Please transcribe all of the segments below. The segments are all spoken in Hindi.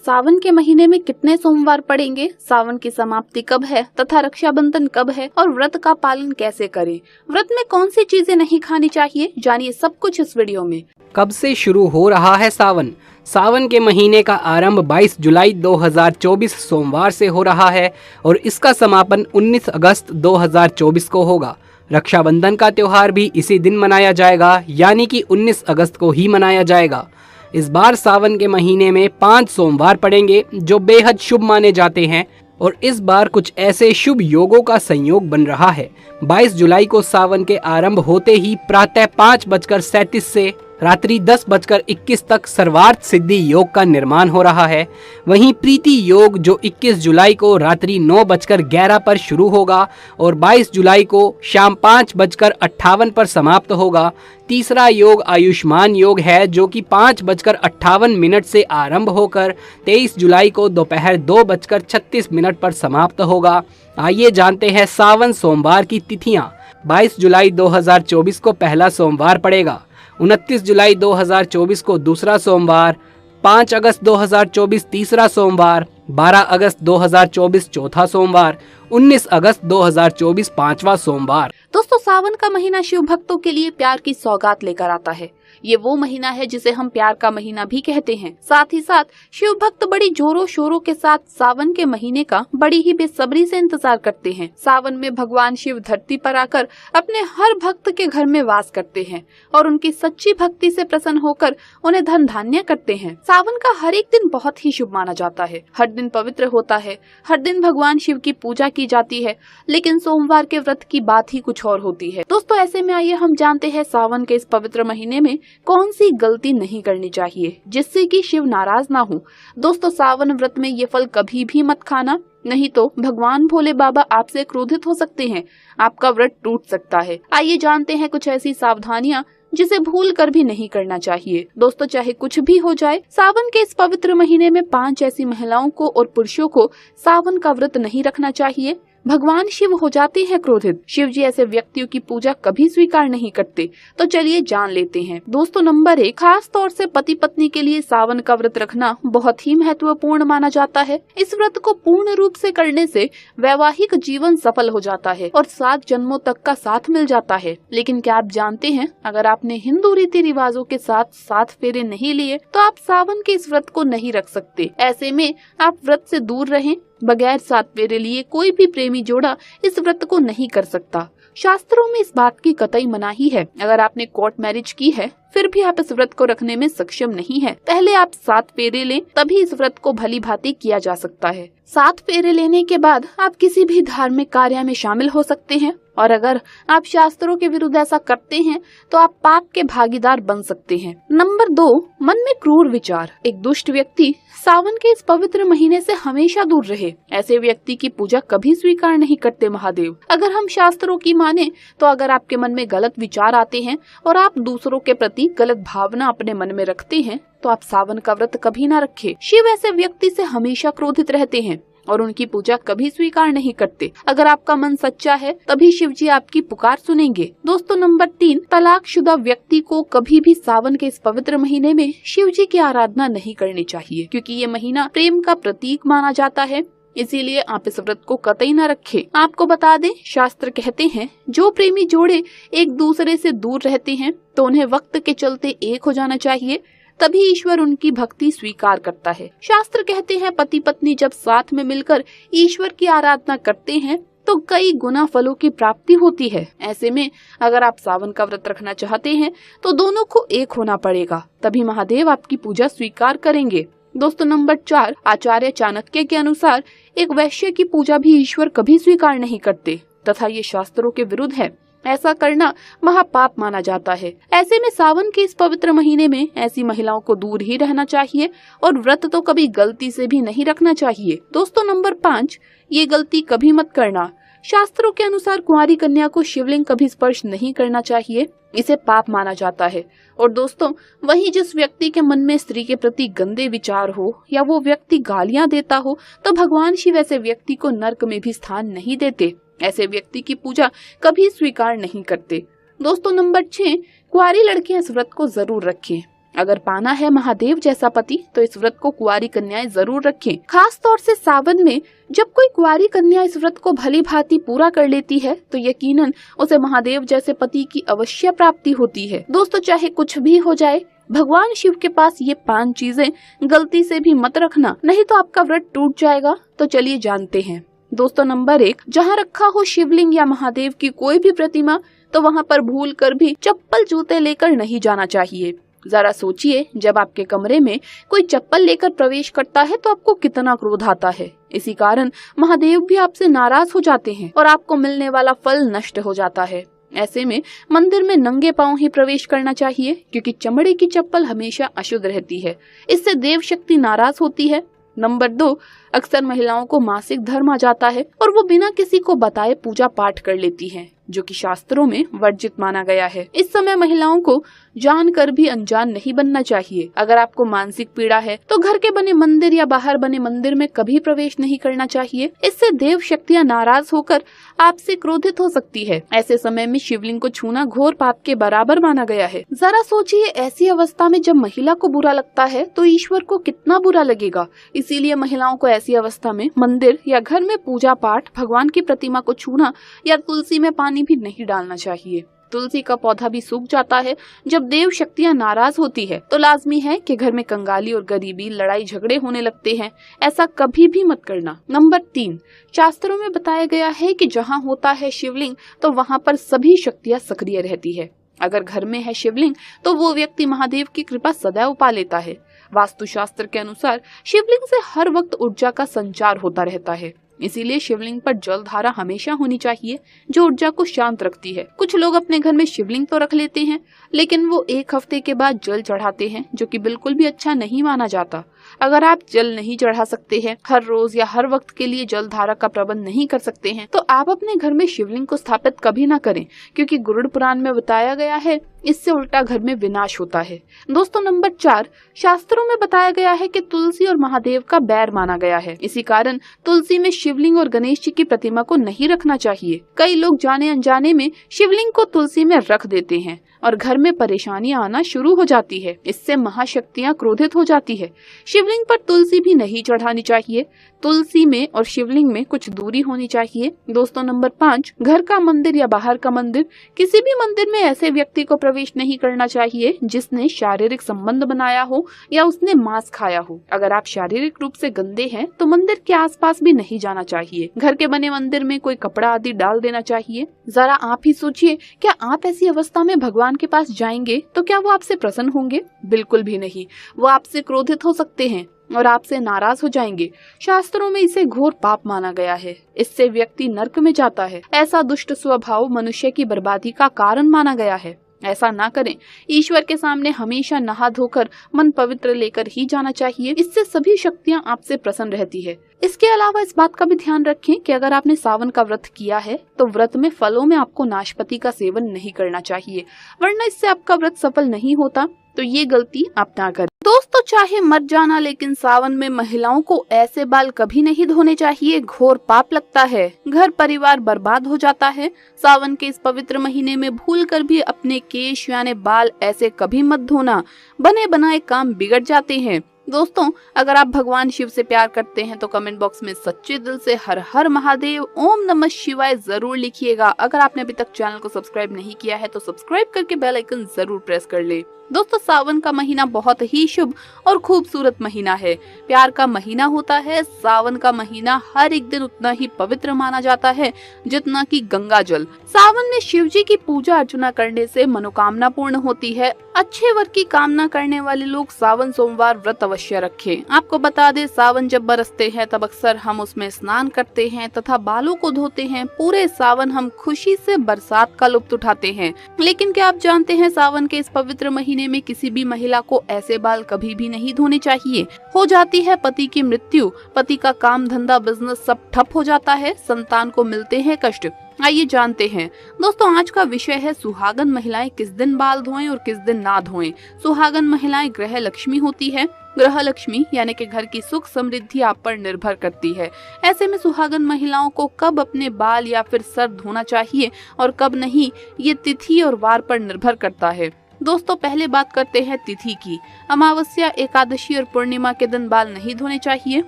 सावन के महीने में कितने सोमवार पड़ेंगे, सावन की समाप्ति कब है तथा रक्षाबंधन कब है और व्रत का पालन कैसे करें, व्रत में कौन सी चीजें नहीं खानी चाहिए, जानिए सब कुछ इस वीडियो में। कब से शुरू हो रहा है सावन? सावन के महीने का आरंभ 22 जुलाई 2024 सोमवार से हो रहा है और इसका समापन 19 अगस्त 2024 को होगा। रक्षाबंधन का त्योहार भी इसी दिन मनाया जाएगा, यानी कि 19 अगस्त को ही मनाया जाएगा। इस बार सावन के महीने में 5 सोमवार पड़ेंगे जो बेहद शुभ माने जाते हैं और इस बार कुछ ऐसे शुभ योगों का संयोग बन रहा है। 22 जुलाई को सावन के आरंभ होते ही प्रातः 5:37 से रात्रि 10:21 तक सर्वार्थ सिद्धि योग का निर्माण हो रहा है। वहीं प्रीति योग जो 21 जुलाई को रात्रि 9:11 पर शुरू होगा और 22 जुलाई को शाम 5:58 पर समाप्त होगा। तीसरा योग आयुष्मान योग है जो कि 5:58 से आरंभ होकर 23 जुलाई को दोपहर 2:36 पर समाप्त होगा। आइए जानते हैं सावन सोमवार की तिथियां। 22 जुलाई 2024 को पहला सोमवार पड़ेगा, 29 जुलाई 2024 को दूसरा सोमवार, 5 अगस्त 2024 तीसरा सोमवार, 12 अगस्त 2024 चौथा सोमवार, 19 अगस्त 2024 पांचवा सोमवार। दोस्तों, सावन का महीना शिव भक्तों के लिए प्यार की सौगात लेकर आता है। ये वो महीना है जिसे हम प्यार का महीना भी कहते हैं। साथ ही साथ शिव भक्त बड़ी जोरों शोरों के साथ सावन के महीने का बड़ी ही बेसब्री से इंतजार करते हैं। सावन में भगवान शिव धरती पर आकर अपने हर भक्त के घर में वास करते हैं और उनकी सच्ची भक्ति से प्रसन्न होकर उन्हें धन धान्य करते हैं। सावन का हर एक दिन बहुत ही शुभ माना जाता है। हर दिन पवित्र होता है, हर दिन भगवान शिव की पूजा की जाती है, लेकिन सोमवार के व्रत की बात ही कुछ और होती है। दोस्तों, ऐसे में आइए हम जानते हैं सावन के इस पवित्र महीने में कौन सी गलती नहीं करनी चाहिए जिससे कि शिव नाराज ना हो। दोस्तों, सावन व्रत में ये फल कभी भी मत खाना, नहीं तो भगवान भोले बाबा आपसे क्रोधित हो सकते हैं, आपका व्रत टूट सकता है। आइए जानते हैं कुछ ऐसी सावधानियां जिसे भूल कर भी नहीं करना चाहिए। दोस्तों, चाहे कुछ भी हो जाए, सावन के इस पवित्र महीने में 5 ऐसी महिलाओं को और पुरुषों को सावन का व्रत नहीं रखना चाहिए। भगवान शिव हो जाते हैं क्रोधित। शिव जी ऐसे व्यक्तियों की पूजा कभी स्वीकार नहीं करते। तो चलिए जान लेते हैं। दोस्तों, नंबर 1, खास तौर से पति पत्नी के लिए सावन का व्रत रखना बहुत ही महत्वपूर्ण माना जाता है। इस व्रत को पूर्ण रूप से करने से वैवाहिक जीवन सफल हो जाता है और 7 जन्मों तक का साथ मिल जाता है। लेकिन क्या आप जानते हैं, अगर आपने हिंदू रीति रिवाजों के साथ 7 फेरे नहीं लिए तो आप सावन के इस व्रत को नहीं रख सकते। ऐसे में आप व्रत से दूर रहें। बगैर 7 फेरे लिए कोई भी प्रेमी जोड़ा इस व्रत को नहीं कर सकता। शास्त्रों में इस बात की कतई मनाही है। अगर आपने कोर्ट मैरिज की है फिर भी आप इस व्रत को रखने में सक्षम नहीं है, पहले आप 7 फेरे लें, तभी इस व्रत को भली भांति किया जा सकता है। 7 फेरे लेने के बाद आप किसी भी धार्मिक कार्य में शामिल हो सकते हैं और अगर आप शास्त्रों के विरुद्ध ऐसा करते हैं तो आप पाप के भागीदार बन सकते हैं। नंबर 2, मन में क्रूर विचार। एक दुष्ट व्यक्ति सावन के इस पवित्र महीने से हमेशा दूर रहे। ऐसे व्यक्ति की पूजा कभी स्वीकार नहीं करते महादेव। अगर हम शास्त्रों की माने तो अगर आपके मन में गलत विचार आते हैं और आप दूसरों के प्रति गलत भावना अपने मन में रखते हैं तो आप सावन का व्रत कभी ना रखें। शिव ऐसे व्यक्ति से हमेशा क्रोधित रहते हैं और उनकी पूजा कभी स्वीकार नहीं करते। अगर आपका मन सच्चा है तभी शिव जी आपकी पुकार सुनेंगे। दोस्तों, नंबर 3, तलाकशुदा व्यक्ति को कभी भी सावन के इस पवित्र महीने में शिव जी की आराधना नहीं करनी चाहिए, क्योंकि ये महीना प्रेम का प्रतीक माना जाता है। इसीलिए आप इस व्रत को कतई न रखें। आपको बता दें, शास्त्र कहते हैं जो प्रेमी जोड़े एक दूसरे से दूर रहते हैं तो उन्हें वक्त के चलते एक हो जाना चाहिए, तभी ईश्वर उनकी भक्ति स्वीकार करता है। शास्त्र कहते हैं पति पत्नी जब साथ में मिलकर ईश्वर की आराधना करते हैं तो कई गुना फलों की प्राप्ति होती है। ऐसे में अगर आप सावन का व्रत रखना चाहते हैं तो दोनों को एक होना पड़ेगा, तभी महादेव आपकी पूजा स्वीकार करेंगे। दोस्तों, नंबर 4, आचार्य चाणक्य के अनुसार एक वैश्य की पूजा भी ईश्वर कभी स्वीकार नहीं करते तथा ये शास्त्रों के विरुद्ध है। ऐसा करना महापाप माना जाता है। ऐसे में सावन के इस पवित्र महीने में ऐसी महिलाओं को दूर ही रहना चाहिए और व्रत तो कभी गलती से भी नहीं रखना चाहिए। दोस्तों, नंबर 5, ये गलती कभी मत करना। शास्त्रों के अनुसार कुंवारी कन्या को शिवलिंग कभी स्पर्श नहीं करना चाहिए, इसे पाप माना जाता है। और दोस्तों, वहीं जिस व्यक्ति के मन में स्त्री के प्रति गंदे विचार हो या वो व्यक्ति गालियां देता हो तो भगवान शिव ऐसे व्यक्ति को नर्क में भी स्थान नहीं देते। ऐसे व्यक्ति की पूजा कभी स्वीकार नहीं करते। दोस्तों, नंबर 6, कुंवारी लड़कियां इस व्रत को जरूर रखें। अगर पाना है महादेव जैसा पति तो इस व्रत को कुंवारी कन्याएं जरूर रखें। खास तौर से सावन में जब कोई कुंवारी कन्या इस व्रत को भली भांति पूरा कर लेती है तो यकीनन उसे महादेव जैसे पति की अवश्य प्राप्ति होती है। दोस्तों, चाहे कुछ भी हो जाए, भगवान शिव के पास ये 5 चीजें गलती से भी मत रखना, नहीं तो आपका व्रत टूट जाएगा। तो चलिए जानते हैं। दोस्तों, नंबर 1, जहाँ रखा हो शिवलिंग या महादेव की कोई भी प्रतिमा तो वहाँ पर भूल कर भी चप्पल जूते लेकर नहीं जाना चाहिए। जरा सोचिए, जब आपके कमरे में कोई चप्पल लेकर प्रवेश करता है तो आपको कितना क्रोध आता है। इसी कारण महादेव भी आपसे नाराज हो जाते हैं और आपको मिलने वाला फल नष्ट हो जाता है। ऐसे में मंदिर में नंगे पांव ही प्रवेश करना चाहिए, क्योंकि चमड़े की चप्पल हमेशा अशुद्ध रहती है। इससे देव शक्ति नाराज होती है। नंबर 2, अक्सर महिलाओं को मासिक धर्म आ जाता है और वो बिना किसी को बताए पूजा पाठ कर लेती हैं, जो कि शास्त्रों में वर्जित माना गया है। इस समय महिलाओं को जानकर भी अनजान नहीं बनना चाहिए। अगर आपको मानसिक पीड़ा है तो घर के बने मंदिर या बाहर बने मंदिर में कभी प्रवेश नहीं करना चाहिए। इससे देव शक्तियाँ नाराज होकर आपसे क्रोधित हो सकती है। ऐसे समय में शिवलिंग को छूना घोर पाप के बराबर माना गया है। जरा सोचिए, ऐसी अवस्था में जब महिला को बुरा लगता है तो ईश्वर को कितना बुरा लगेगा। इसीलिए महिलाओं को ऐसी अवस्था में मंदिर या घर में पूजा पाठ, भगवान की प्रतिमा को छूना या तुलसी में पानी भी नहीं डालना चाहिए। तुलसी का पौधा भी सूख जाता है जब देव शक्तियां नाराज होती है। तो लाजमी है कि घर में कंगाली और गरीबी, लड़ाई झगड़े होने लगते हैं। ऐसा कभी भी मत करना। नंबर 3, शास्त्रों में बताया गया है कि जहाँ होता है शिवलिंग तो वहाँ पर सभी शक्तियाँ सक्रिय रहती है। अगर घर में है शिवलिंग तो वो व्यक्ति महादेव की कृपा सदैव पा लेता है। वास्तुशास्त्र के अनुसार शिवलिंग से हर वक्त ऊर्जा का संचार होता रहता है। इसीलिए शिवलिंग पर जल धारा हमेशा होनी चाहिए, जो ऊर्जा को शांत रखती है। कुछ लोग अपने घर में शिवलिंग तो रख लेते हैं, लेकिन वो 1 हफ्ते के बाद जल चढ़ाते हैं, जो कि बिल्कुल भी अच्छा नहीं माना जाता। अगर आप जल नहीं चढ़ा सकते हैं, हर रोज या हर वक्त के लिए जल धारा का प्रबंध नहीं कर सकते हैं, तो आप अपने घर में शिवलिंग को स्थापित कभी ना करें, क्योंकि गरुड़ पुराण में बताया गया है इससे उल्टा घर में विनाश होता है। दोस्तों, नंबर 4, शास्त्रों में बताया गया है कि तुलसी और महादेव का बैर माना गया है। इसी कारण तुलसी में शिवलिंग और गणेश जी की प्रतिमा को नहीं रखना चाहिए। कई लोग जाने अनजाने में शिवलिंग को तुलसी में रख देते हैं और घर में परेशानियां आना शुरू हो जाती है। इससे महाशक्तियां क्रोधित हो जाती है। शिवलिंग पर तुलसी भी नहीं चढ़ानी चाहिए। तुलसी में और शिवलिंग में कुछ दूरी होनी चाहिए। दोस्तों, नंबर 5, घर का मंदिर या बाहर का मंदिर, किसी भी मंदिर में ऐसे व्यक्ति को प्रवेश नहीं करना चाहिए जिसने शारीरिक संबंध बनाया हो या उसने मांस खाया हो। अगर आप शारीरिक रूप से गंदे हैं तो मंदिर के आसपास भी नहीं जाना चाहिए। घर के बने मंदिर में कोई कपड़ा आदि डाल देना चाहिए। जरा आप ही सोचिए, क्या आप ऐसी अवस्था में भगवान के पास जाएंगे तो क्या वो आपसे प्रसन्न होंगे? बिल्कुल भी नहीं। वो आपसे क्रोधित हो सकते हैं और आपसे नाराज हो जाएंगे। शास्त्रों में इसे घोर पाप माना गया है। इससे व्यक्ति नरक में जाता है। ऐसा दुष्ट स्वभाव मनुष्य की बर्बादी का कारण माना गया है। ऐसा ना करें। ईश्वर के सामने हमेशा नहा धोकर मन पवित्र लेकर ही जाना चाहिए। इससे सभी शक्तियां आपसे प्रसन्न रहती है। इसके अलावा इस बात का भी ध्यान रखें कि अगर आपने सावन का व्रत किया है तो व्रत में फलों में आपको नाशपाती का सेवन नहीं करना चाहिए, वरना इससे आपका व्रत सफल नहीं होता। तो ये गलती आप ना करें। दोस्तों, चाहे मर जाना, लेकिन सावन में महिलाओं को ऐसे बाल कभी नहीं धोने चाहिए। घोर पाप लगता है। घर परिवार बर्बाद हो जाता है। सावन के इस पवित्र महीने में भूल कर भी अपने केश यानी बाल ऐसे कभी मत धोना। बने बनाए काम बिगड़ जाते हैं। दोस्तों, अगर आप भगवान शिव से प्यार करते हैं तो कमेंट बॉक्स में सच्चे दिल से हर हर महादेव, ओम नमः शिवाय जरूर लिखिएगा। अगर आपने अभी तक चैनल को सब्सक्राइब नहीं किया है तो सब्सक्राइब करके बेल आइकन जरूर प्रेस कर ले। दोस्तों, सावन का महीना बहुत ही शुभ और खूबसूरत महीना है। प्यार का महीना होता है। सावन का महीना हर एक दिन उतना ही पवित्र माना जाता है जितना कि गंगा जल। सावन में शिव जी की पूजा अर्चना करने से मनोकामना पूर्ण होती है। अच्छे वर की कामना करने वाले लोग सावन सोमवार व्रत अवश्य रखें। आपको बता दें, सावन जब बरसते हैं तब अक्सर हम उसमें स्नान करते हैं तथा बालों को धोते हैं। पूरे सावन हम खुशी से बरसात का लुत्फ उठाते हैं। लेकिन क्या आप जानते हैं, सावन के इस पवित्र महीने में किसी भी महिला को ऐसे बाल कभी भी नहीं धोने चाहिए। हो जाती है पति की मृत्यु, पति का काम धंधा बिजनेस सब ठप हो जाता है, संतान को मिलते हैं कष्ट। आइए जानते हैं। दोस्तों, आज का विषय है सुहागन महिलाएं किस दिन बाल धोएं और किस दिन ना धोएं। सुहागन महिलाएं ग्रह लक्ष्मी होती है। ग्रह लक्ष्मी यानी कि घर की सुख समृद्धि आप पर निर्भर करती है। ऐसे में सुहागन महिलाओं को कब अपने बाल या फिर सर धोना चाहिए और कब नहीं, ये तिथि और वार पर निर्भर करता है। दोस्तों पहले बात करते हैं तिथि की। अमावस्या, एकादशी और पूर्णिमा के दिन बाल नहीं धोने चाहिए,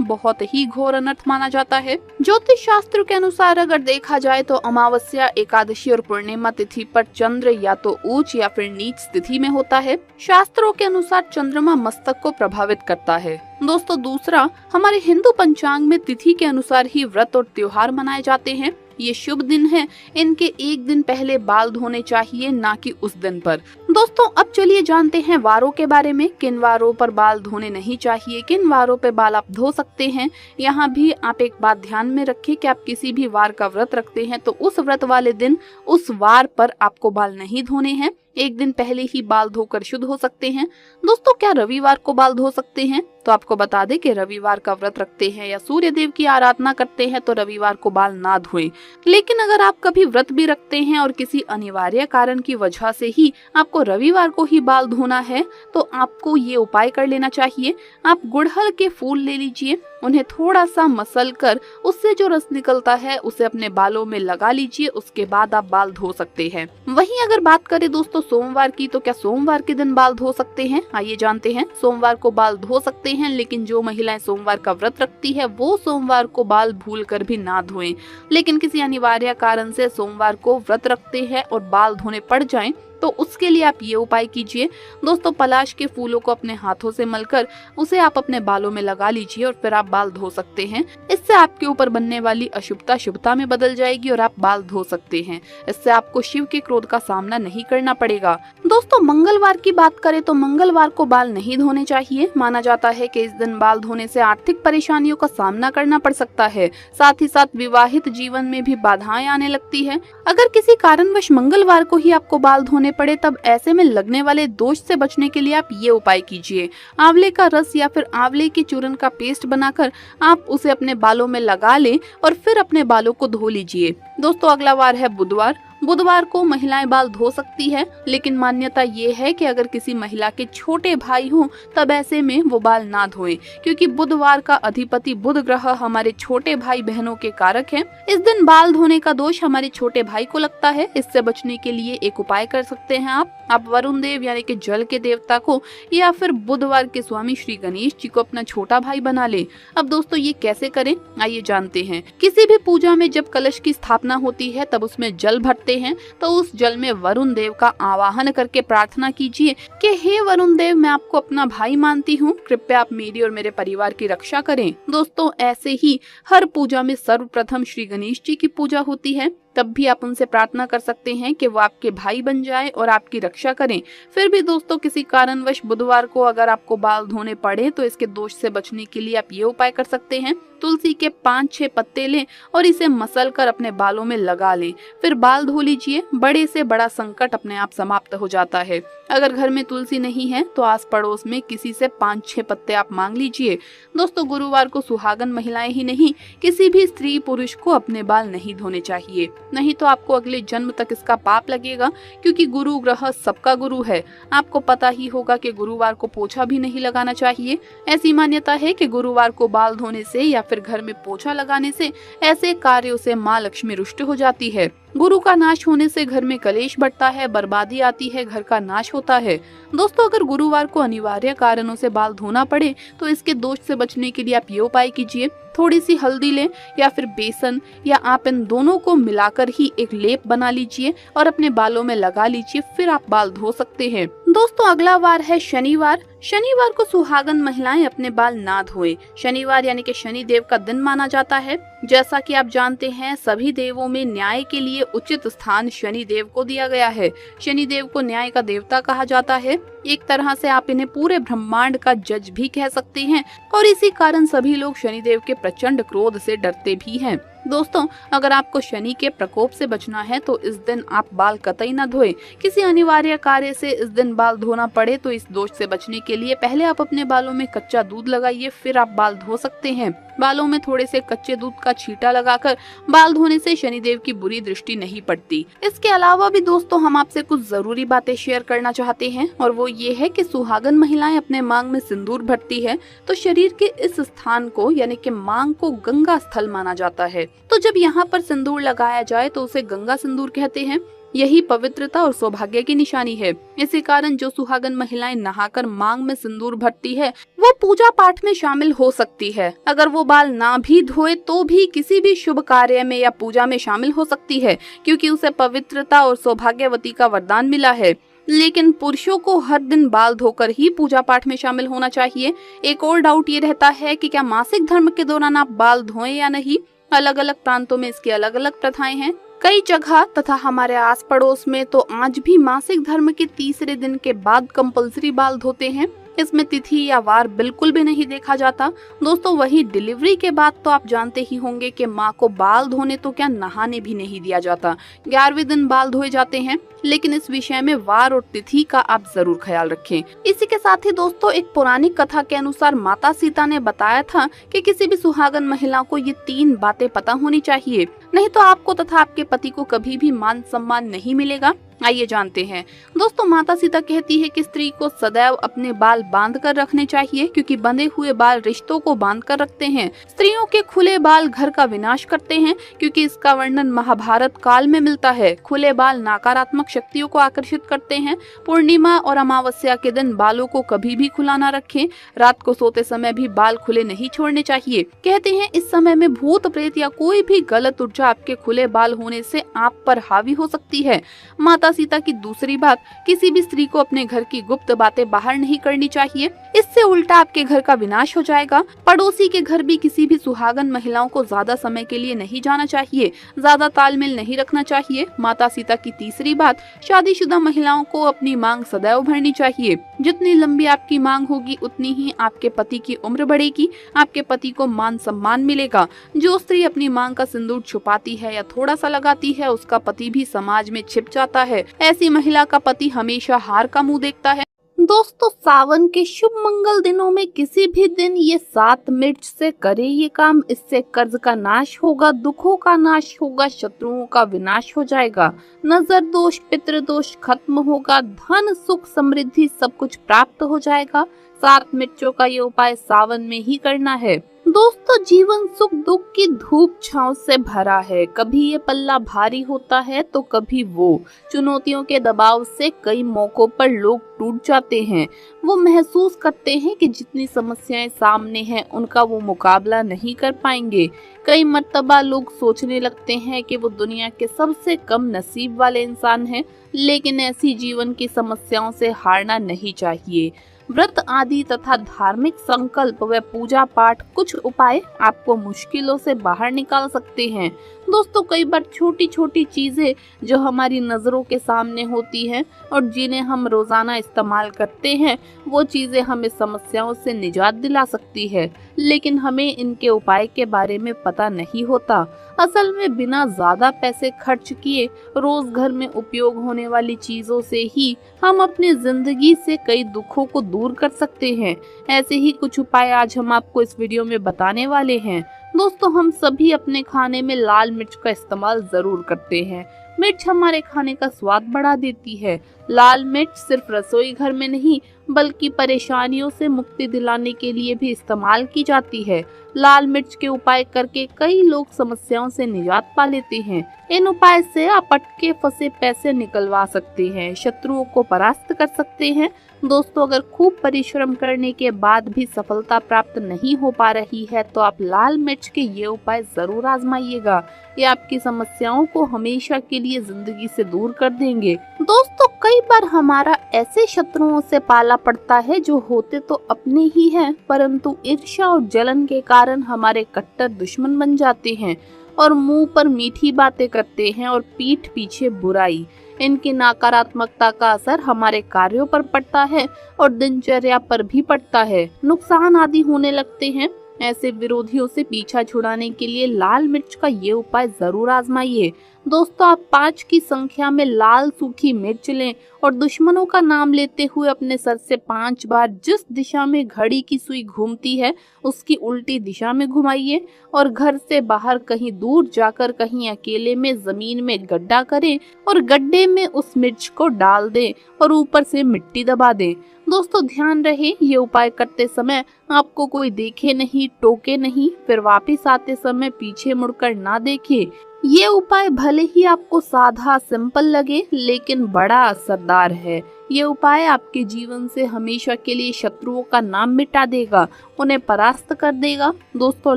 बहुत ही घोर अनर्थ माना जाता है। ज्योतिष शास्त्र के अनुसार अगर देखा जाए तो अमावस्या, एकादशी और पूर्णिमा तिथि पर चंद्र या तो उच्च या फिर नीच स्थिति में होता है। शास्त्रों के अनुसार चंद्रमा मस्तक को प्रभावित करता है। दोस्तों दूसरा, हमारे हिंदू पंचांग में तिथि के अनुसार ही व्रत और त्योहार मनाए जाते हैं। ये शुभ दिन है, इनके एक दिन पहले बाल धोने चाहिए, ना कि उस दिन पर। दोस्तों अब चलिए जानते हैं वारों के बारे में। किन वारों पर बाल धोने नहीं चाहिए, किन वारों पे बाल आप धो सकते हैं। यहाँ भी आप एक बात ध्यान में रखें कि आप किसी भी वार का व्रत रखते हैं तो उस व्रत वाले दिन उस वार पर आपको बाल नहीं धोने हैं, एक दिन पहले ही बाल धोकर शुद्ध हो सकते हैं। दोस्तों क्या रविवार को बाल धो सकते हैं? तो आपको बता दें कि रविवार का व्रत रखते हैं या सूर्य देव की आराधना करते हैं तो रविवार को बाल ना धोएं। लेकिन अगर आप कभी व्रत भी रखते हैं और किसी अनिवार्य कारण की वजह से ही आपको रविवार को ही बाल धोना है तो आपको ये उपाय कर लेना चाहिए। आप गुड़हल के फूल ले लीजिए, उन्हें थोड़ा सा मसल कर उससे जो रस निकलता है उसे अपने बालों में लगा लीजिए, उसके बाद आप बाल धो सकते हैं। वहीं अगर बात करें दोस्तों सोमवार की, तो क्या सोमवार के दिन बाल धो सकते हैं? आइए जानते हैं। सोमवार को बाल धो सकते हैं, लेकिन जो महिलाएं सोमवार का व्रत रखती है वो सोमवार को बाल भूलकर भी ना धोएं। लेकिन किसी अनिवार्य कारण से सोमवार को व्रत रखते हैं और बाल धोने पड़ जाएं तो उसके लिए आप ये उपाय कीजिए। दोस्तों पलाश के फूलों को अपने हाथों से मलकर उसे आप अपने बालों में लगा लीजिए और फिर आप बाल धो सकते हैं। इससे आपके ऊपर बनने वाली अशुभता शुभता में बदल जाएगी और आप बाल धो सकते हैं। इससे आपको शिव के क्रोध का सामना नहीं करना पड़ेगा। दोस्तों मंगलवार की बात करें तो मंगलवार को बाल नहीं धोने चाहिए। माना जाता है कि इस दिन बाल धोने से आर्थिक परेशानियों का सामना करना पड़ सकता है, साथ ही साथ विवाहित जीवन में भी बाधाएं आने लगती है। अगर किसी कारणवश मंगलवार को ही आपको बाल धोने पड़े तब ऐसे में लगने वाले दोष से बचने के लिए आप ये उपाय कीजिए। आंवले का रस या फिर आंवले के चूर्ण का पेस्ट बनाकर आप उसे अपने बालों में लगा लें और फिर अपने बालों को धो लीजिए। दोस्तों अगला वार है बुधवार। बुधवार को महिलाएं बाल धो सकती है, लेकिन मान्यता ये है कि अगर किसी महिला के छोटे भाई हों तब ऐसे में वो बाल ना धोएं, क्योंकि बुधवार का अधिपति बुध ग्रह हमारे छोटे भाई बहनों के कारक हैं। इस दिन बाल धोने का दोष हमारे छोटे भाई को लगता है। इससे बचने के लिए एक उपाय कर सकते हैं आप वरुण देव यानी कि जल के देवता को या फिर बुधवार के स्वामी श्री गणेश जी को अपना छोटा भाई बना ले। अब दोस्तों ये कैसे करें, आइए जानते हैं। किसी भी पूजा में जब कलश की स्थापना होती है तब उसमें जल भरते हैं, तो उस जल में वरुण देव का आवाहन करके प्रार्थना कीजिए कि हे वरुण देव, मैं आपको अपना भाई मानती हूँ, कृपया आप मेरी और मेरे परिवार की रक्षा करें। दोस्तों ऐसे ही हर पूजा में सर्वप्रथम श्री गणेश जी की पूजा होती है, तब भी आप उनसे प्रार्थना कर सकते हैं कि वो आपके भाई बन जाए और आपकी रक्षा करें। फिर भी दोस्तों किसी कारणवश बुधवार को अगर आपको बाल धोने पड़े तो इसके दोष से बचने के लिए आप ये उपाय कर सकते हैं। तुलसी के 5-6 पत्ते लें और इसे मसल कर अपने बालों में लगा लें, फिर बाल धो लीजिए। बड़े से बड़ा संकट अपने आप समाप्त हो जाता है। अगर घर में तुलसी नहीं है तो आस पड़ोस में किसी से 5-6 पत्ते आप मांग लीजिए। दोस्तों गुरुवार को सुहागन महिलाएं ही नहीं, किसी भी स्त्री पुरुष को अपने बाल नहीं धोने चाहिए, नहीं तो आपको अगले जन्म तक इसका पाप लगेगा, क्योंकि गुरु ग्रह सबका गुरु है। आपको पता ही होगा कि गुरुवार को पोछा भी नहीं लगाना चाहिए। ऐसी मान्यता है कि गुरुवार को बाल धोने से या फिर घर में पोछा लगाने से ऐसे कार्यों से माँ लक्ष्मी रुष्ट हो जाती है। गुरु का नाश होने से घर में कलेश बढ़ता है, बर्बादी आती है, घर का नाश होता है। दोस्तों अगर गुरुवार को अनिवार्य कारणों से बाल धोना पड़े तो इसके दोष से बचने के लिए आप ये उपाय कीजिए। थोड़ी सी हल्दी लें या फिर बेसन, या आप इन दोनों को मिलाकर ही एक लेप बना लीजिए और अपने बालों में लगा लीजिए, फिर आप बाल धो सकते हैं। दोस्तों अगला वार है शनिवार। शनिवार को सुहागन महिलाएं अपने बाल ना धोएं। शनिवार यानी कि शनि देव का दिन माना जाता है। जैसा कि आप जानते हैं सभी देवों में न्याय के लिए उचित स्थान शनि देव को दिया गया है। शनि देव को न्याय का देवता कहा जाता है। एक तरह से आप इन्हें पूरे ब्रह्मांड का जज भी कह सकते हैं और इसी कारण सभी लोग शनि देव के प्रचंड क्रोध से डरते भी हैं। दोस्तों अगर आपको शनि के प्रकोप से बचना है तो इस दिन आप बाल कतई न धोएं। किसी अनिवार्य कार्य से इस दिन बाल धोना पड़े तो इस दोष से बचने के लिए पहले आप अपने बालों में कच्चा दूध लगाइए, फिर आप बाल धो सकते हैं। बालों में थोड़े से कच्चे दूध का छींटा लगाकर बाल धोने से शनिदेव की बुरी दृष्टि नहीं पड़ती। इसके अलावा भी दोस्तों हम आपसे कुछ जरूरी बातें शेयर करना चाहते हैं, और वो ये है कि सुहागन महिलाएं अपने मांग में सिंदूर भरती है तो शरीर के इस स्थान को यानी कि मांग को गंगा स्थल माना जाता है। तो जब यहाँ पर सिंदूर लगाया जाए तो उसे गंगा सिंदूर कहते हैं। यही पवित्रता और सौभाग्य की निशानी है। इसी कारण जो सुहागन महिलाएं नहाकर मांग में सिंदूर भरती है वो पूजा पाठ में शामिल हो सकती है। अगर वो बाल ना भी धोए तो भी किसी भी शुभ कार्य में या पूजा में शामिल हो सकती है, क्योंकि उसे पवित्रता और सौभाग्यवती का वरदान मिला है। लेकिन पुरुषों को हर दिन बाल धोकर ही पूजा पाठ में शामिल होना चाहिए। एक और डाउट ये रहता है कि क्या मासिक धर्म के दौरान आप बाल धोएं या नहीं। अलग अलग प्रांतों में इसकी अलग अलग प्रथाएं हैं। कई जगह तथा हमारे आस पड़ोस में तो आज भी मासिक धर्म के तीसरे दिन के बाद कंपल्सरी बाल धोते हैं। इसमें तिथि या वार बिल्कुल भी नहीं देखा जाता। दोस्तों वही डिलीवरी के बाद तो आप जानते ही होंगे कि माँ को बाल धोने तो क्या नहाने भी नहीं दिया जाता। 11वें दिन बाल धोए जाते हैं। लेकिन इस विषय में वार और तिथि का आप जरूर ख्याल रखें। इसी के साथ ही दोस्तों एक पौराणिक कथा के अनुसार माता सीता ने बताया था कि किसी भी सुहागन महिला को ये 3 बातें पता होनी चाहिए, नहीं तो आपको तथा आपके पति को कभी भी मान सम्मान नहीं मिलेगा। आइए जानते हैं। दोस्तों माता सीता कहती है कि स्त्री को सदैव अपने बाल बांध कर रखने चाहिए, क्योंकि बंधे हुए बाल रिश्तों को बांध कर रखते हैं। स्त्रियों के खुले बाल घर का विनाश करते हैं, क्योंकि इसका वर्णन महाभारत काल में मिलता है। खुले बाल नकारात्मक शक्तियों को आकर्षित करते हैं। पूर्णिमा और अमावस्या के दिन बालों को कभी भी खुला ना रखें। रात को सोते समय भी बाल खुले नहीं छोड़ने चाहिए। कहते हैं इस समय में भूत प्रेत या कोई भी गलत ऊर्जा आपके खुले बाल होने से आप पर हावी हो सकती है। माता सीता की दूसरी बात, किसी भी स्त्री को अपने घर की गुप्त बातें बाहर नहीं करनी चाहिए। इससे उल्टा आपके घर का विनाश हो जाएगा। पड़ोसी के घर भी किसी भी सुहागन महिलाओं को ज्यादा समय के लिए नहीं जाना चाहिए। ज्यादा तालमेल नहीं रखना चाहिए। माता सीता की तीसरी बात, शादीशुदा महिलाओं को अपनी मांग सदैव भरनी चाहिए। जितनी लंबी आपकी मांग होगी उतनी ही आपके पति की उम्र बढ़ेगी, आपके पति को मान सम्मान मिलेगा। जो स्त्री अपनी मांग का सिंदूर छुपाती है या थोड़ा सा लगाती है, उसका पति भी समाज में छिप जाता है। ऐसी महिला का पति हमेशा हार का मुंह देखता है। दोस्तों सावन के शुभ मंगल दिनों में किसी भी दिन ये 7 मिर्च से करे ये काम। इससे कर्ज का नाश होगा, दुखों का नाश होगा, शत्रुओं का विनाश हो जाएगा, नजर दोष पितृ दोष खत्म होगा, धन सुख समृद्धि सब कुछ प्राप्त हो जाएगा। 7 मिर्चों का ये उपाय सावन में ही करना है। दोस्तों जीवन सुख दुख की धूप छांव से भरा है। कभी ये पल्ला भारी होता है तो कभी वो। चुनौतियों के दबाव से कई मौकों पर लोग टूट जाते हैं। वो महसूस करते हैं कि जितनी समस्याएं सामने हैं उनका वो मुकाबला नहीं कर पाएंगे। कई मर्तबा लोग सोचने लगते हैं कि वो दुनिया के सबसे कम नसीब वाले इंसान हैं। लेकिन ऐसी जीवन की समस्याओं से हारना नहीं चाहिए। व्रत आदि तथा धार्मिक संकल्प व पूजा पाठ कुछ उपाय आपको मुश्किलों से बाहर निकाल सकते हैं। दोस्तों कई बार छोटी छोटी चीजें जो हमारी नजरों के सामने होती हैं और जिन्हें हम रोजाना इस्तेमाल करते हैं, वो चीजें हमें समस्याओं से निजात दिला सकती है। लेकिन हमें इनके उपाय के बारे में पता नहीं होता। असल में बिना ज्यादा पैसे खर्च किए रोज घर में उपयोग होने वाली चीजों से ही हम अपनी जिंदगी से कई दुखों को दूर कर सकते हैं। ऐसे ही कुछ उपाय आज हम आपको इस वीडियो में बताने वाले हैं। दोस्तों हम सभी अपने खाने में लाल मिर्च का इस्तेमाल जरूर करते हैं। मिर्च हमारे खाने का स्वाद बढ़ा देती है। लाल मिर्च सिर्फ रसोई घर में नहीं बल्कि परेशानियों से मुक्ति दिलाने के लिए भी इस्तेमाल की जाती है। लाल मिर्च के उपाय करके कई लोग समस्याओं से निजात पा लेते हैं। इन उपाय से आप अटके फंसे पैसे निकलवा सकते हैं, शत्रुओं को परास्त कर सकते हैं। दोस्तों अगर खूब परिश्रम करने के बाद भी सफलता प्राप्त नहीं हो पा रही है तो आप लाल मिर्च के ये उपाय जरूर आजमाइएगा। ये आपकी समस्याओं को हमेशा के लिए जिंदगी से दूर कर देंगे। दोस्तों कई बार हमारा ऐसे शत्रुओं से पाला पड़ता है जो होते तो अपने ही हैं, परंतु ईर्ष्या और जलन के कारण हमारे कट्टर दुश्मन बन जाते हैं और मुंह पर मीठी बातें करते हैं और पीठ पीछे बुराई। इनकी नकारात्मकता का असर हमारे कार्यों पर पड़ता है और दिनचर्या पर भी पड़ता है। नुकसान आदि होने लगते हैं। ऐसे विरोधियों से पीछा छुड़ाने के लिए लाल मिर्च का ये उपाय जरूर आजमाइए। दोस्तों आप 5 की संख्या में लाल सूखी मिर्च लें और दुश्मनों का नाम लेते हुए अपने सर से 5 बार जिस दिशा में घड़ी की सुई घूमती है उसकी उल्टी दिशा में घुमाइए और घर से बाहर कहीं दूर जाकर कहीं अकेले में जमीन में गड्ढा करें और गड्ढे में उस मिर्च को डाल दें और ऊपर से मिट्टी दबा दें। दोस्तों ध्यान रहे ये उपाय करते समय आपको कोई देखे नहीं, टोके नहीं, फिर वापस आते समय पीछे मुड़कर ना देखे। ये उपाय भले ही आपको सादा सिंपल लगे, लेकिन बड़ा असरदार है। ये उपाय आपके जीवन से हमेशा के लिए शत्रुओं का नाम मिटा देगा, उन्हें परास्त कर देगा। दोस्तों,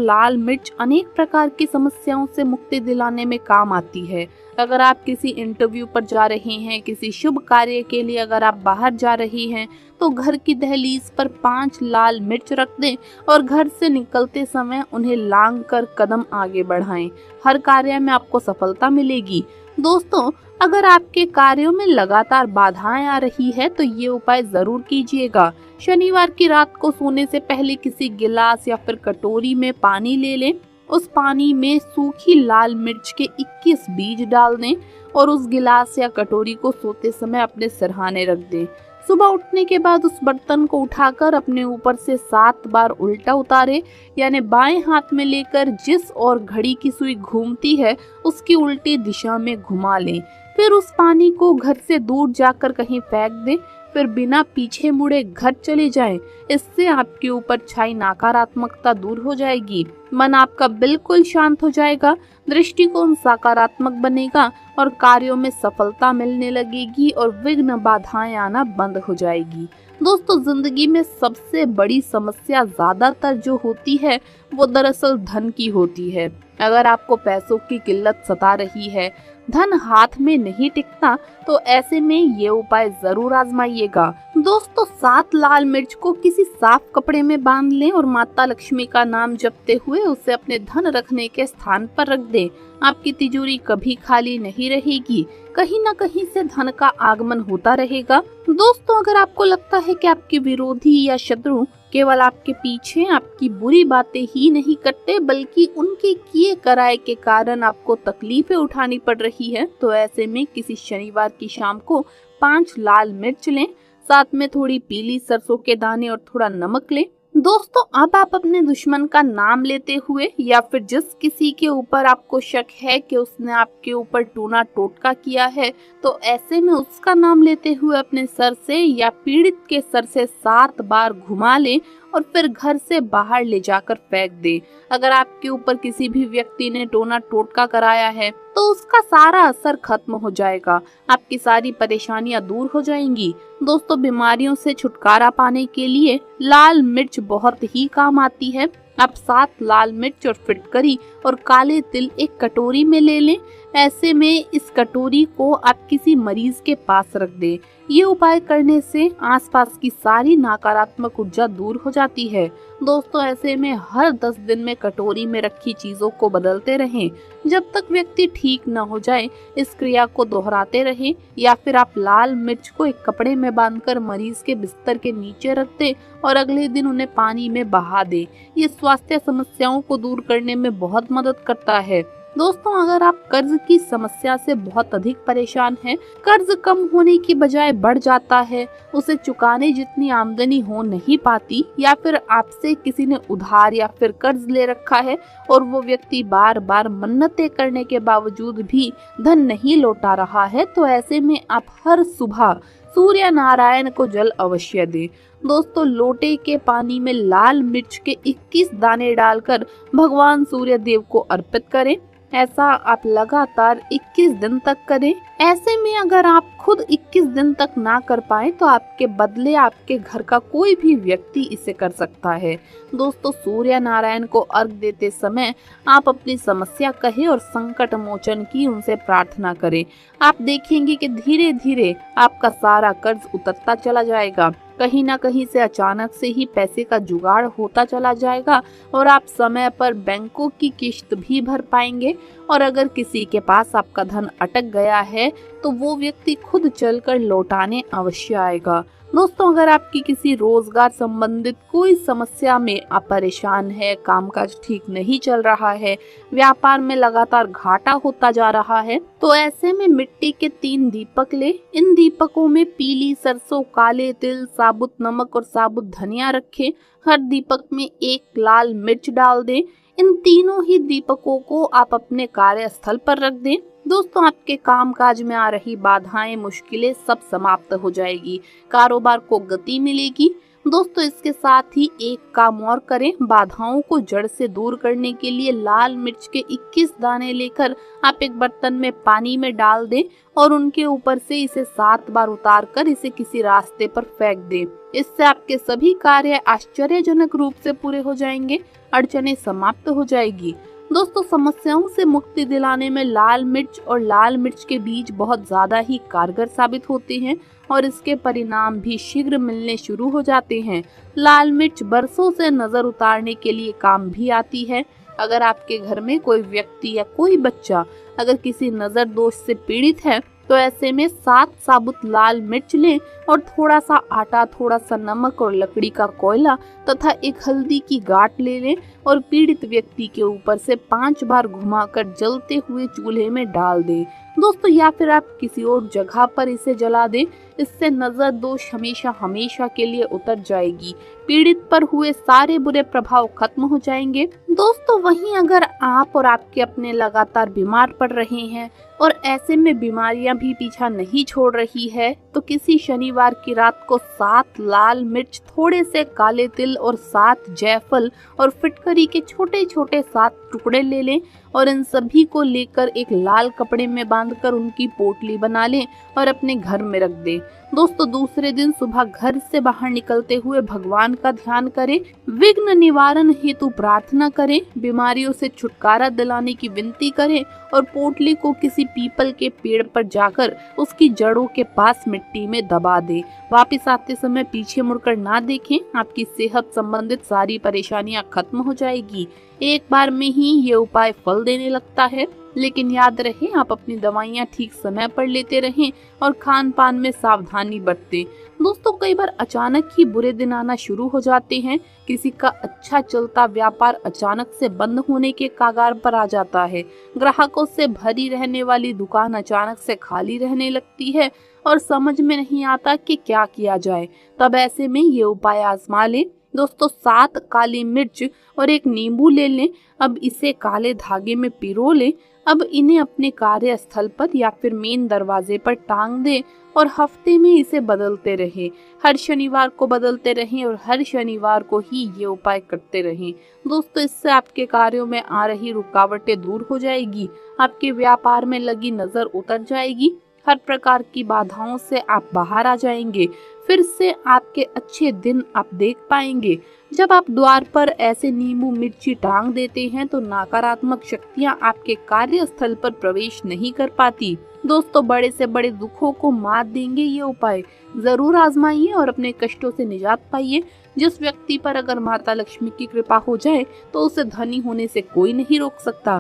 लाल मिर्च अनेक प्रकार की समस्याओं से मुक्ति दिलाने में काम आती है। अगर आप किसी इंटरव्यू पर जा रहे हैं, किसी शुभ कार्य के लिए अगर आप बाहर जा रही हैं, तो घर की दहलीज पर 5 लाल मिर्च रख दें और घर से निकलते समय उन्हें लांग कर कदम आगे बढ़ाएं। हर कार्य में आपको सफलता मिलेगी। दोस्तों, अगर आपके कार्यों में लगातार बाधाएं आ रही है तो ये उपाय जरूर कीजिएगा। शनिवार की रात को सोने से पहले किसी गिलास या फिर कटोरी में पानी ले लें। उस पानी में सूखी लाल मिर्च के 21 बीज डाल दें और उस गिलास या कटोरी को सोते समय अपने सिरहाने रख दें। सुबह उठने के बाद उस बर्तन को उठाकर अपने ऊपर से 7 बार उल्टा उतारे, यानी बाएं हाथ में लेकर जिस और घड़ी की सुई घूमती है उसकी उल्टी दिशा में घुमा लें। फिर उस पानी को घर से दूर जाकर कहीं फेंक दें। फिर बिना पीछे मुड़े घर चले जाएं। इससे आपके ऊपर छाई नकारात्मकता दूर हो जाएगी, मन आपका बिल्कुल शांत हो जाएगा, दृष्टिकोण सकारात्मक बनेगा और कार्यों में सफलता मिलने लगेगी और विघ्न बाधाएं आना बंद हो जाएगी। दोस्तों, जिंदगी में सबसे बड़ी समस्या ज्यादातर जो होती है वो दरअसल धन की होती है। अगर आपको पैसों की किल्लत सता रही है, धन हाथ में नहीं टिकता, तो ऐसे में ये उपाय जरूर आजमाइएगा। दोस्तों, 7 लाल मिर्च को किसी साफ कपड़े में बांध लें और माता लक्ष्मी का नाम जपते हुए उसे अपने धन रखने के स्थान पर रख दें। आपकी तिजोरी कभी खाली नहीं रहेगी, कहीं न कहीं से धन का आगमन होता रहेगा। दोस्तों, अगर आपको लगता है कि आपके विरोधी या शत्रु केवल आपके पीछे आपकी बुरी बातें ही नहीं करते, बल्कि उनके किए कराए के कारण आपको तकलीफें उठानी पड़ रही है, तो ऐसे में किसी शनिवार की शाम को 5 लाल मिर्च लें, साथ में थोड़ी पीली सरसों के दाने और थोड़ा नमक लें। दोस्तों, अब आप अपने दुश्मन का नाम लेते हुए या फिर जिस किसी के ऊपर आपको शक है कि उसने आपके ऊपर टूना टोटका किया है, तो ऐसे में उसका नाम लेते हुए अपने सर से या पीड़ित के सर से 7 बार घुमा लें और फिर घर से बाहर ले जाकर फेंक दें। अगर आपके ऊपर किसी भी व्यक्ति ने टोना टोटका कराया है तो उसका सारा असर खत्म हो जाएगा, आपकी सारी परेशानियां दूर हो जाएंगी। दोस्तों, बीमारियों से छुटकारा पाने के लिए लाल मिर्च बहुत ही काम आती है। आप 7 लाल मिर्च और फिटकरी और काले तिल एक कटोरी में ले लें। ऐसे में इस कटोरी को आप किसी मरीज के पास रख दें। ये उपाय करने से आसपास की सारी नकारात्मक ऊर्जा दूर हो जाती है। दोस्तों, ऐसे में हर 10 दिन में कटोरी में रखी चीजों को बदलते रहें। जब तक व्यक्ति ठीक न हो जाए इस क्रिया को दोहराते रहें, या फिर आप लाल मिर्च को एक कपड़े में बांधकर मरीज के बिस्तर के नीचे रख दें और अगले दिन उन्हें पानी में बहा दें। ये स्वास्थ्य समस्याओं को दूर करने में बहुत मदद करता है। दोस्तों, अगर आप कर्ज की समस्या से बहुत अधिक परेशान हैं, कर्ज कम होने की बजाय बढ़ जाता है, उसे चुकाने जितनी आमदनी हो नहीं पाती, या फिर आपसे किसी ने उधार या फिर कर्ज ले रखा है और वो व्यक्ति बार बार मन्नतें करने के बावजूद भी धन नहीं लौटा रहा है, तो ऐसे में आप हर सुबह सूर्य नारायण को जल अवश्य दें। दोस्तों, लोटे के पानी में लाल मिर्च के 21 दाने डालकर भगवान सूर्य देव को अर्पित करें। ऐसा आप लगातार 21 दिन तक करें। ऐसे में अगर आप खुद 21 दिन तक ना कर पाए तो आपके बदले आपके घर का कोई भी व्यक्ति इसे कर सकता है। दोस्तों, सूर्य नारायण को अर्घ देते समय आप अपनी समस्या कहे और संकट मोचन की उनसे प्रार्थना करें। आप देखेंगे कि धीरे धीरे आपका सारा कर्ज उतरता चला जाएगा। कहीं ना कहीं से अचानक से ही पैसे का जुगाड़ होता चला जाएगा और आप समय पर बैंकों की किश्त भी भर पाएंगे। और अगर किसी के पास आपका धन अटक गया है तो वो व्यक्ति खुद चलकर लौटाने अवश्य आएगा। दोस्तों, अगर आपकी किसी रोजगार संबंधित कोई समस्या में आप परेशान है, कामकाज ठीक नहीं चल रहा है, व्यापार में लगातार घाटा होता जा रहा है, तो ऐसे में मिट्टी के 3 दीपक ले। इन दीपकों में पीली सरसों, काले तिल, साबुत नमक और साबुत धनिया रखें। हर दीपक में 1 लाल मिर्च डाल दें। इन तीनों ही दीपकों को आप अपने कार्यस्थल पर रख दें। दोस्तों, आपके कामकाज में आ रही बाधाएं, मुश्किलें सब समाप्त हो जाएगी। कारोबार को गति मिलेगी, दोस्तों इसके साथ ही एक काम और करें, बाधाओं को जड़ से दूर करने के लिए लाल मिर्च के 21 दाने लेकर आप एक बर्तन में पानी में डाल दें और उनके ऊपर से इसे 7 बार उतार कर इसे किसी रास्ते पर फेंक दें। इससे आपके सभी कार्य आश्चर्यजनक रूप से पूरे हो जाएंगे, अड़चनें समाप्त हो जाएगी। दोस्तों समस्याओं से मुक्ति दिलाने में लाल मिर्च और लाल मिर्च के बीज बहुत ज्यादा ही कारगर साबित होते हैं और इसके परिणाम भी शीघ्र मिलने शुरू हो जाते हैं। लाल मिर्च बरसों से नजर उतारने के लिए काम भी आती है। अगर आपके घर में कोई व्यक्ति या कोई बच्चा अगर किसी नजर दोष से पीड़ित है तो ऐसे में 7 साबुत लाल मिर्च लें और थोड़ा सा आटा, थोड़ा सा नमक और लकड़ी का कोयला तथा एक हल्दी की गांठ ले लें और पीड़ित व्यक्ति के ऊपर से 5 बार घुमाकर जलते हुए चूल्हे में डाल दें। दोस्तों या फिर आप किसी और जगह पर इसे जला दें। इससे नजर दोष हमेशा हमेशा के लिए उतर जाएगी, पीड़ित पर हुए सारे बुरे प्रभाव खत्म हो जाएंगे। दोस्तों वहीं अगर आप और आपके अपने लगातार बीमार पड़ रहे हैं और ऐसे में बीमारियां भी पीछा नहीं छोड़ रही है तो किसी शनिवार की रात को 7 लाल मिर्च, थोड़े से काले तिल और 7 जायफल और फिटकरी के छोटे छोटे 7 टुकड़े ले लें और इन सभी को लेकर एक लाल कपड़े में बांधकर उनकी पोटली बना लें और अपने घर में रख दें। दोस्तों दूसरे दिन सुबह घर से बाहर निकलते हुए भगवान का ध्यान करें, विघ्न निवारण हेतु प्रार्थना करें, बीमारियों से छुटकारा दिलाने की विनती करें और पोटली को किसी पीपल के पेड़ पर जाकर उसकी जड़ों के पास मिट्टी में दबा दें। वापिस आते समय पीछे मुड़कर ना देखें, आपकी सेहत संबंधित सारी परेशानियां खत्म हो जाएगी। एक बार में ही ये उपाय फल देने लगता है, लेकिन याद रहे आप अपनी दवाइयाँ ठीक समय पर लेते रहें और खान पान में सावधानी बरतें। दोस्तों कई बार अचानक ही बुरे दिन आना शुरू हो जाते हैं। किसी का अच्छा चलता व्यापार अचानक से बंद होने के कगार पर आ जाता है। ग्राहकों से भरी रहने वाली दुकान अचानक से खाली रहने लगती है और समझ में नहीं आता कि क्या किया जाए। तब ऐसे में ये उपाय आजमा लें। दोस्तों 7 काली मिर्च और एक नींबू ले लें। अब इसे काले धागे में पिरो लें। अब इन्हें अपने कार्यस्थल पर या फिर मेन दरवाजे पर टांग दें और हफ्ते में इसे बदलते रहें। हर शनिवार को बदलते रहें और हर शनिवार को ही ये उपाय करते रहें। दोस्तों इससे आपके कार्यों में आ रही रुकावटें दूर हो जाएगी, आपके व्यापार में लगी नजर उतर जाएगी, हर प्रकार की बाधाओं से आप बाहर आ जाएंगे। फिर से आपके अच्छे दिन आप देख पाएंगे। जब आप द्वार पर ऐसे नींबू मिर्ची टांग देते हैं तो नकारात्मक शक्तियां आपके कार्यस्थल पर प्रवेश नहीं कर पाती। दोस्तों बड़े से बड़े दुखों को मात देंगे ये उपाय। जरूर आजमाइए और अपने कष्टों से निजात पाइए। जिस व्यक्ति पर अगर माता लक्ष्मी की कृपा हो जाए तो उसे धनी होने से कोई नहीं रोक सकता।